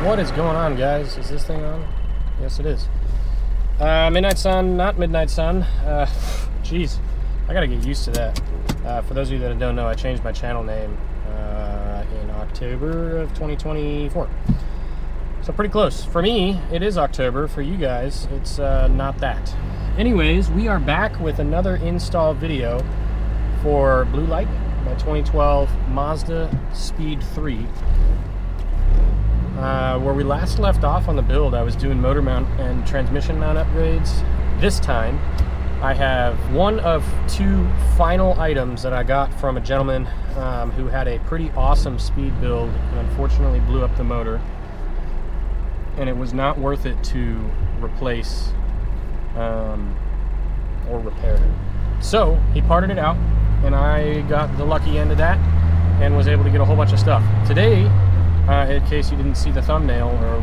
What is going on, guys? Is this thing on? Yes, it is. Midnight Sun, not Midnight Sun. Jeez, I gotta get used to that. For those of you that don't know, I changed my channel name in October of 2024. So pretty close. For me, it is October. For you guys, it's not that. Anyways, we are back with another install video for Blu Lightning, my 2012 Mazdaspeed 3. Where we last left off on the build, I was doing motor mount and transmission mount upgrades. This time, I have one of two final items that I got from a gentleman who had a pretty awesome speed build and unfortunately blew up the motor. And it was not worth it to replace or repair it. So he parted it out, and I got the lucky end of that and was able to get a whole bunch of stuff. Today, in case you didn't see the thumbnail or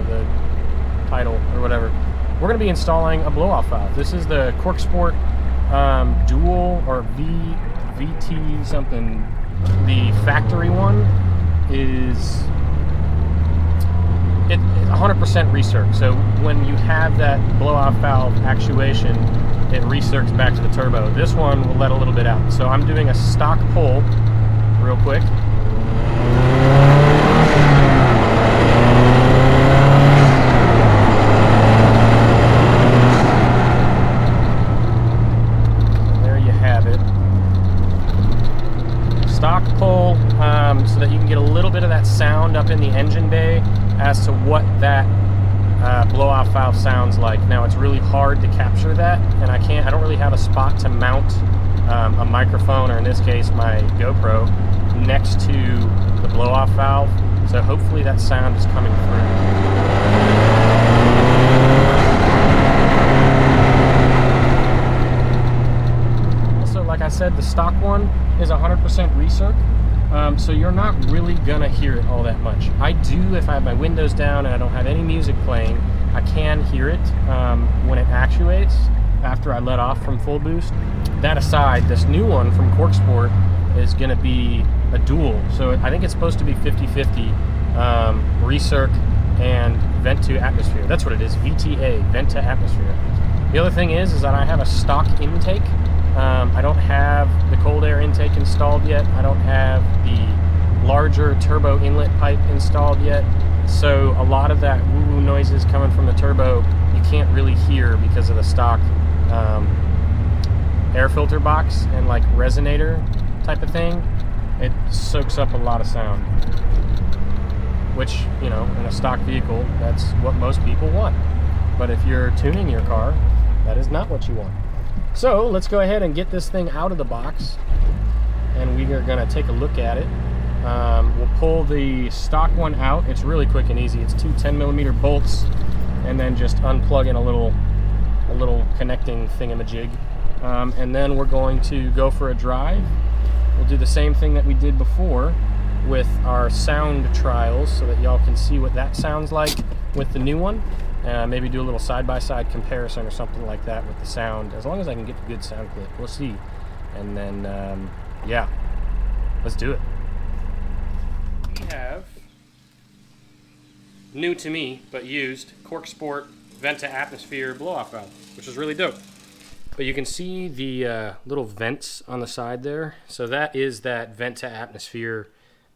the title or whatever, we're going to be installing a blow-off valve. This is the Cork Spork Dual or VT something. The factory one is 100% recirc. So when you have that blow-off valve actuation, it recircs back to the turbo. This one will let a little bit out. So I'm doing a stock pull real quick. There you have it. Stock pull, so that you can get a little bit of that sound up in the engine bay as to what that blow-off valve sounds like. Now it's really hard to capture that, and I don't really have a spot to mount a microphone, or in this case my GoPro, next to the blow-off valve, so hopefully that sound is coming through. Also, like I said, the stock one is 100% recirc. So you're not really gonna hear it all that much. I do, if I have my windows down and I don't have any music playing, I can hear it when it actuates after I let off from full boost. That aside, this new one from Cork Spork is gonna be a dual. So I think it's supposed to be 50-50 recirc and vent to atmosphere. That's what it is, VTA, vent to atmosphere. The other thing is that I have a stock intake. I don't have the cold air intake installed yet. I don't have the larger turbo inlet pipe installed yet. So a lot of that woo-woo noises coming from the turbo, you can't really hear because of the stock air filter box and like resonator type of thing. It soaks up a lot of sound, which, in a stock vehicle, that's what most people want. But if you're tuning your car, that is not what you want. So let's go ahead and get this thing out of the box, and we are going to take a look at it. We'll pull the stock one out. It's really quick and easy. It's two 10mm bolts, and then just unplug in a little connecting thingamajig. And then we're going to go for a drive. We'll do the same thing that we did before with our sound trials, so that y'all can see what that sounds like with the new one. Maybe do a little side-by-side comparison or something like that with the sound, as long as I can get the good sound clip. We'll see. And then, yeah, let's do it. We have, new to me, but used, Cork Spork vent to atmosphere blow-off valve, which is really dope. But you can see the little vents on the side there. So that is that vent to atmosphere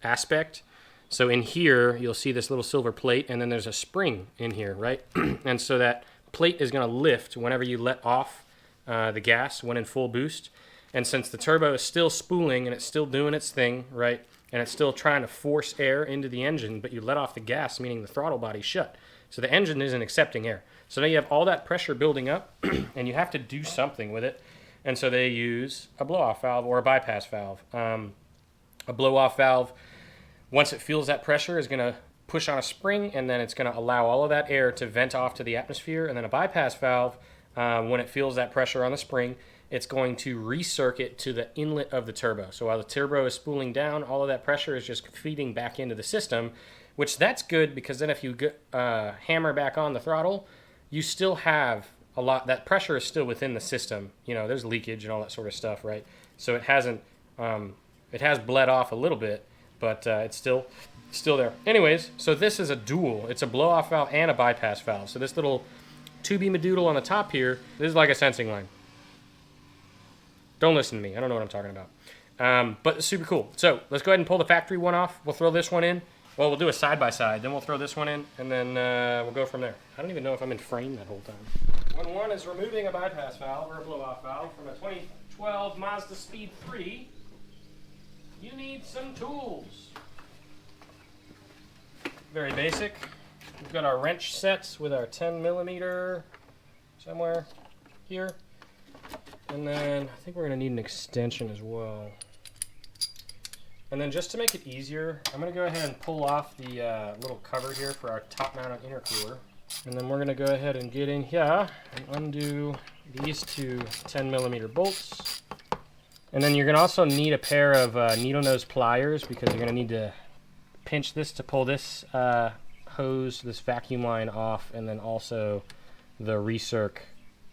aspect. So in here, you'll see this little silver plate, and then there's a spring in here, right? And so that plate is going to lift whenever you let off the gas when in full boost. And since the turbo is still spooling and it's still doing its thing, right, and it's still trying to force air into the engine, but you let off the gas, meaning the throttle body's shut. So the engine isn't accepting air. So now you have all that pressure building up, and you have to do something with it. And so they use a blow-off valve or a bypass valve. A blow-off valve, once it feels that pressure, is going to push on a spring, and then it's going to allow all of that air to vent off to the atmosphere. And then a bypass valve, when it feels that pressure on the spring, it's going to recirc it to the inlet of the turbo. So while the turbo is spooling down, all of that pressure is just feeding back into the system, which that's good, because then if you hammer back on the throttle, you still have a lot, that pressure is still within the system. There's leakage and all that sort of stuff, right? So it hasn't, it has bled off a little bit, but it's still Still there. Anyways, so this is a dual. It's a blow-off valve and a bypass valve. So this little tubey madoodle on the top here, this is like a sensing line. Don't listen to me. I don't know what I'm talking about. But it's super cool. So let's go ahead and pull the factory one off. We'll throw this one in. Well, we'll do a side-by-side. Then we'll throw this one in, and then we'll go from there. I don't even know if I'm in frame that whole time. When one is removing a bypass valve or a blow-off valve from a 2012 Mazdaspeed 3, you need some tools. Very basic. We've got our wrench sets with our 10 millimeter somewhere here. And then I think we're going to need an extension as well. And then just to make it easier, I'm going to go ahead and pull off the little cover here for our top-mounted intercooler. And then we're going to go ahead and get in here and undo these two 10 millimeter bolts. And then you're going to also need a pair of needle nose pliers because you're going to need to pinch this to pull this hose, this vacuum line off, and then also the recirc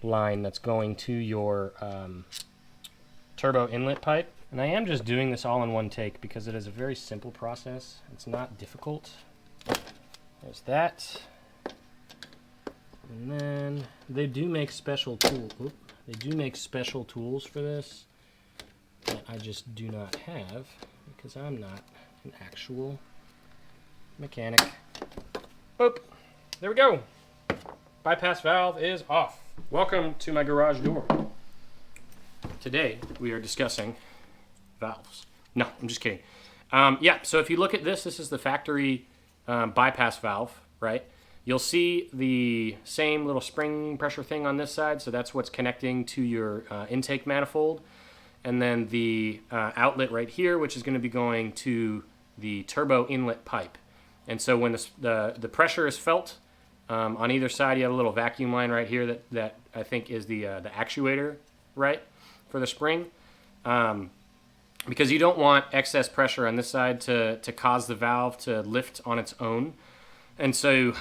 line that's going to your turbo inlet pipe. And I am just doing this all in one take because it is a very simple process. It's not difficult. There's that. And then they do make special tools. They do make special tools for this that I just do not have because I'm not an actual mechanic. Boop. There we go. Bypass valve is off. Welcome to my garage door. Today we are discussing valves. No, I'm just kidding. Yeah, so if you look at this, this is the factory bypass valve, right? You'll see the same little spring pressure thing on this side, so that's what's connecting to your intake manifold. And then the outlet right here, which is going to be going to the turbo inlet pipe. And so when the pressure is felt on either side, you have a little vacuum line right here that I think is the actuator, right, for the spring. Because you don't want excess pressure on this side to cause the valve to lift on its own. And so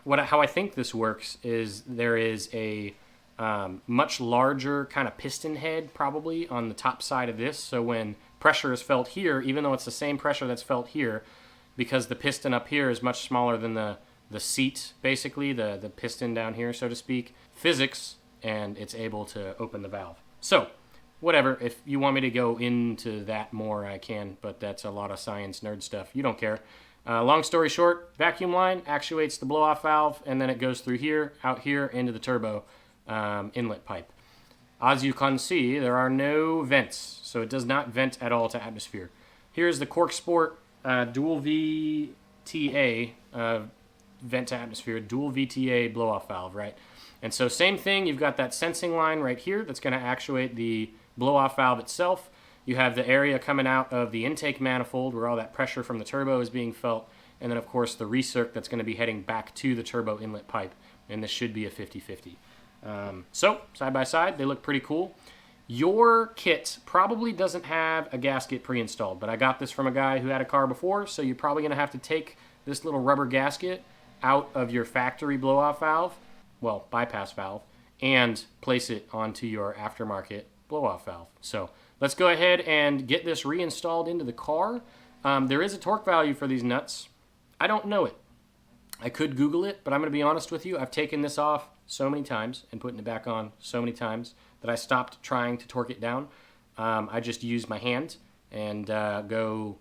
how I think this works is there is a much larger kind of piston head probably on the top side of this. So when pressure is felt here, even though it's the same pressure that's felt here, because the piston up here is much smaller than the seat, basically, the piston down here, so to speak, physics, and it's able to open the valve. So whatever, if you want me to go into that more, I can, but that's a lot of science nerd stuff. You don't care. Long story short, vacuum line actuates the blow-off valve, and then it goes through here, out here, into the turbo inlet pipe. As you can see, there are no vents, so it does not vent at all to atmosphere. Here's the Cork Spork Dual VTA vent to atmosphere, Dual VTA blow-off valve, right? And so same thing, you've got that sensing line right here that's going to actuate the blow-off valve itself. You have the area coming out of the intake manifold where all that pressure from the turbo is being felt, and then of course the recirc that's going to be heading back to the turbo inlet pipe, and this should be a 50-50. So side by side, they look pretty cool. Your kit probably doesn't have a gasket pre-installed, but I got this from a guy who had a car before, so you're probably going to have to take this little rubber gasket out of your factory blow-off valve, well, bypass valve, and place it onto your aftermarket blow-off valve. So let's go ahead and get this reinstalled into the car. There is a torque value for these nuts. I don't know it. I could Google it, but I'm going to be honest with you. I've taken this off so many times and putting it back on so many times that I stopped trying to torque it down. I just use my hand and go,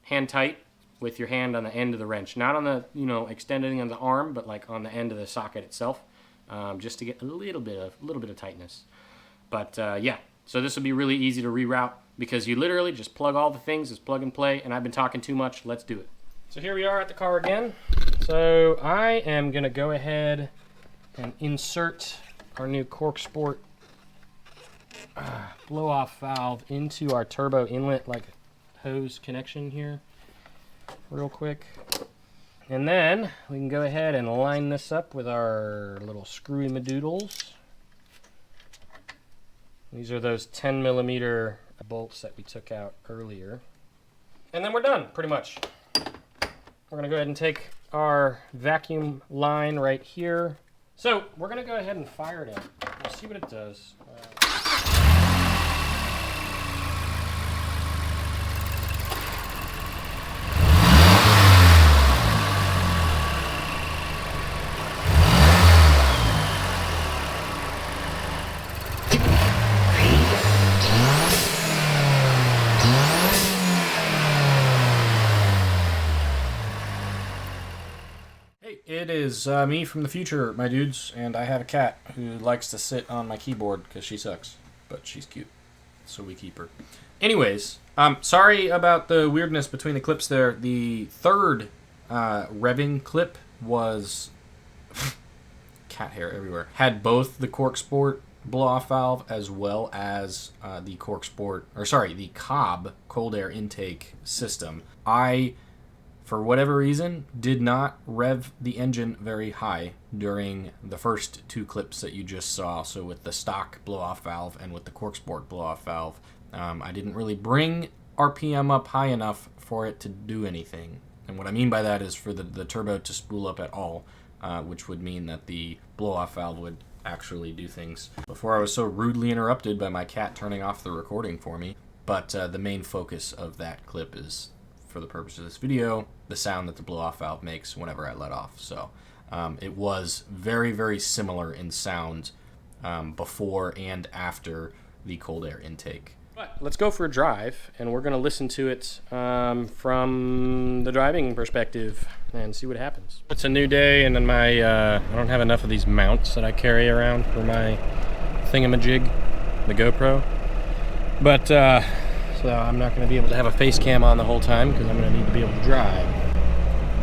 hand tight with your hand on the end of the wrench. Not on the, extending on the arm, but like on the end of the socket itself, just to get a little bit of tightness. But yeah, so this will be really easy to reroute because you literally just plug all the things, it's plug and play, and I've been talking too much, let's do it. So here we are at the car again. So I am gonna go ahead and insert our new Cork Spork blow-off valve into our turbo inlet, like hose connection here, real quick. And then we can go ahead and line this up with our little screwy madoodles. These are those 10 millimeter bolts that we took out earlier. And then we're done, pretty much. We're gonna go ahead and take our vacuum line right here. So we're gonna go ahead and fire it up. We'll see what it does. is me from the future, my dudes, and I have a cat who likes to sit on my keyboard because she sucks, but she's cute, so we keep her. Anyways, sorry about the weirdness between the clips there. The third revving clip was cat hair everywhere. Had both the Cork Sport blow-off valve as well as the the Cobb cold air intake system. I, for whatever reason, did not rev the engine very high during the first two clips that you just saw. So with the stock blow-off valve and with the Cork Sport blow-off valve, I didn't really bring RPM up high enough for it to do anything. And what I mean by that is for the turbo to spool up at all, which would mean that the blow-off valve would actually do things. Before I was so rudely interrupted by my cat turning off the recording for me. But the main focus of that clip is, for the purpose of this video, the sound that the blow-off valve makes whenever I let off. So it was very, very similar in sound before and after the cold air intake. But let's go for a drive, and we're going to listen to it from the driving perspective and see what happens. It's a new day, and then I don't have enough of these mounts that I carry around for my thingamajig, the GoPro. But so I'm not going to be able to have a face cam on the whole time because I'm going to need to be able to drive.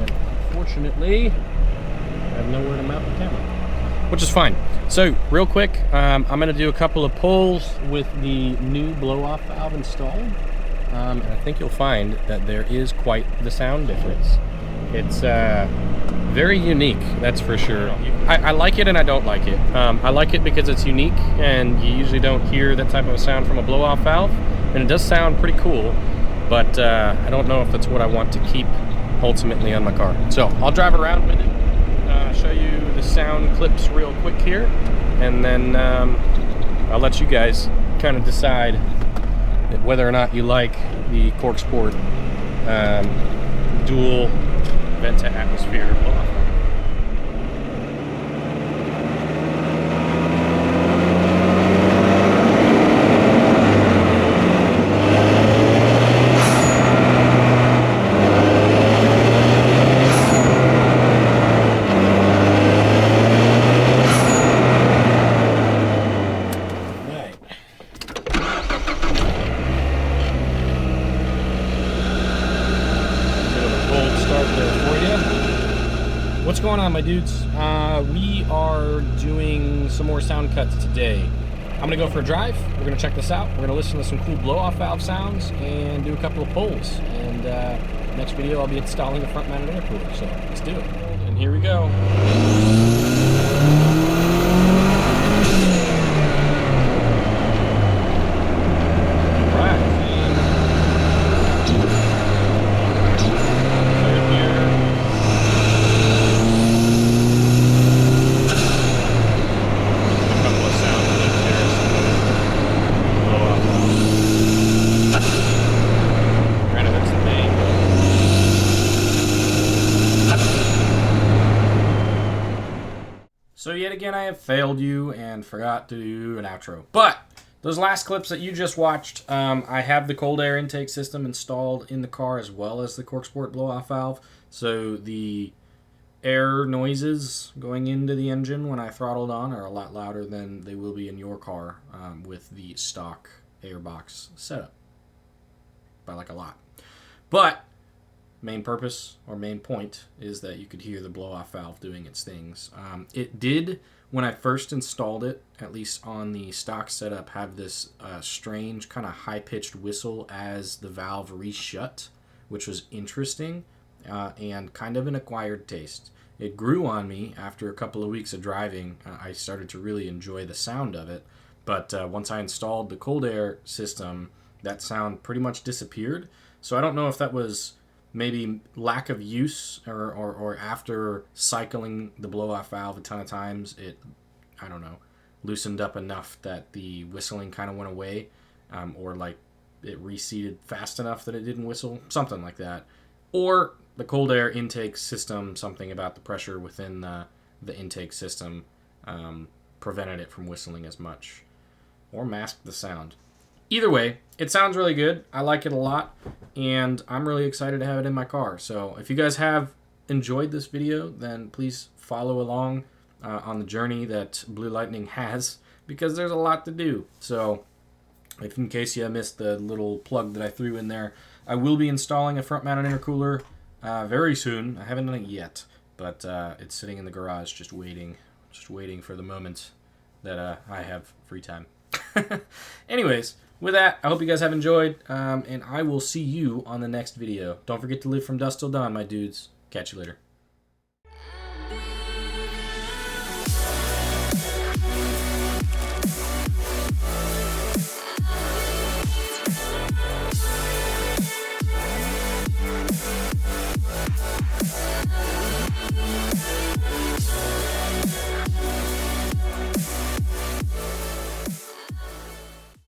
And unfortunately, I have nowhere to mount the camera, which is fine. So real quick, I'm going to do a couple of pulls with the new blow-off valve installed, and I think you'll find that there is quite the sound difference. It's very unique, that's for sure. I like it and I don't like it. I like it because it's unique and you usually don't hear that type of a sound from a blow-off valve, and it does sound pretty cool, but I don't know if that's what I want to keep ultimately on my car. So I'll drive around with it, show you the sound clips real quick here, and then I'll let you guys kind of decide whether or not you like the Cork Sport dual vent to atmosphere blow-off. What's going on, my dudes? We are doing some more sound cuts today. I'm gonna go for a drive. We're gonna check this out. We're gonna listen to some cool blow-off valve sounds and do a couple of pulls. And next video, I'll be installing a front-mounted air cooler. So let's do it. And here we go. So yet again, I have failed you and forgot to do an outro. But those last clips that you just watched, I have the cold air intake system installed in the car as well as the Cork Sport blow-off valve. So the air noises going into the engine when I throttled on are a lot louder than they will be in your car with the stock airbox setup. By like a lot. But main purpose or main point is that you could hear the blow-off valve doing its things. It did, when I first installed it, at least on the stock setup, have this strange kind of high-pitched whistle as the valve reshut, which was interesting and kind of an acquired taste. It grew on me after a couple of weeks of driving. I started to really enjoy the sound of it, but once I installed the cold air system, that sound pretty much disappeared. So I don't know if that was maybe lack of use or after cycling the blow-off valve a ton of times, it, I don't know, loosened up enough that the whistling kind of went away, or like it reseated fast enough that it didn't whistle, something like that. Or the cold air intake system, something about the pressure within the intake system prevented it from whistling as much or masked the sound. Either way, it sounds really good. I like it a lot, and I'm really excited to have it in my car. So if you guys have enjoyed this video, then please follow along on the journey that Blu Lightning has, because there's a lot to do. So if in case you missed the little plug that I threw in there, I will be installing a front-mounted intercooler very soon. I haven't done it yet, but it's sitting in the garage just waiting for the moment that I have free time. Anyways, with that, I hope you guys have enjoyed, and I will see you on the next video. Don't forget to live from dusk till dawn, my dudes. Catch you later.